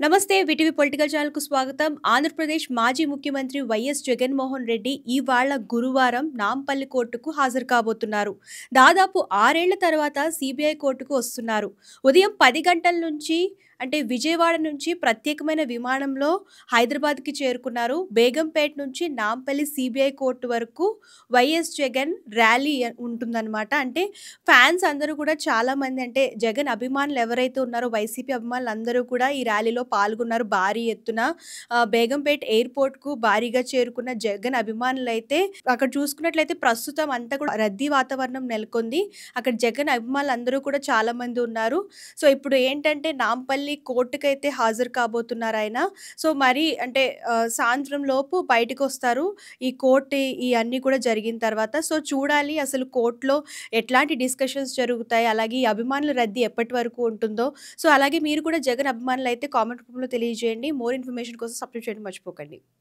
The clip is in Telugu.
నమస్తే విటివి పొలిటికల్ ఛానల్‌కు స్వాగతం. ఆంధ్రప్రదేశ్ మాజీ ముఖ్యమంత్రి వైఎస్ జగన్మోహన్ రెడ్డి ఇవాళ గురువారం నాంపల్లి కోర్టుకు హాజరు కాబోతున్నారు. దాదాపు 6 ఏళ్ల తర్వాత సీబీఐ కోర్టుకు వస్తున్నారు. ఉదయం 10 గంటల నుంచి అంటే విజయవాడ నుంచి ప్రత్యేకమైన విమానంలో హైదరాబాద్‌కి చేరుకున్నారు. బేగంపేట నుంచి నాంపల్లి సీబీఐ కోర్టు వరకు వైఎస్ జగన్ ర్యాలీ ఉంటుందన్నమాట. అంటే ఫ్యాన్స్ అందరూ కూడా చాలామంది అంటే జగన్ అభిమానులు ఎవరైతే ఉన్నారో వైసీపీ అభిమానులందరూ కూడా ఈ ర్యాలీలో పాల్గొన్నారు భారీ ఎత్తున. బేగంపేట్ ఎయిర్‌పోర్ట్‌కు భారీగా చేరుకున్న జగన్ అభిమానులైతే అక్కడ చూసుకున్నట్లయితే ప్రస్తుతం అంతా కూడా రద్దీ వాతావరణం నెలకొంది. అక్కడ జగన్ అభిమానులందరూ కూడా చాలామంది ఉన్నారు. సో, ఇప్పుడు ఏంటంటే నాంపల్లి కోర్టుకైతే హాజరు కాబోతున్నారాయన. సో, మరి అంటే సాయంత్రం లోపు బయటికొస్తారు. ఈ కోర్టు ఇయన్నీ కూడా జరిగిన తర్వాత. సో, చూడాలి అసలు కోర్ట్‌లో ఎట్లాంటి డిస్కషన్స్ జరుగుతాయి? అలాగే ఈ అభిమానుల రద్దీ ఎప్పటి వరకు ఉంటుందో? సో, అలాగే మీరు కూడా జగన్ అభిమానులైతే కామెంట్ రూపంలో తెలియజేయండి. మోర్ ఇన్ఫర్మేషన్ కోసం సబ్స్క్రైబ్ చేయడం మర్చిపోకండి.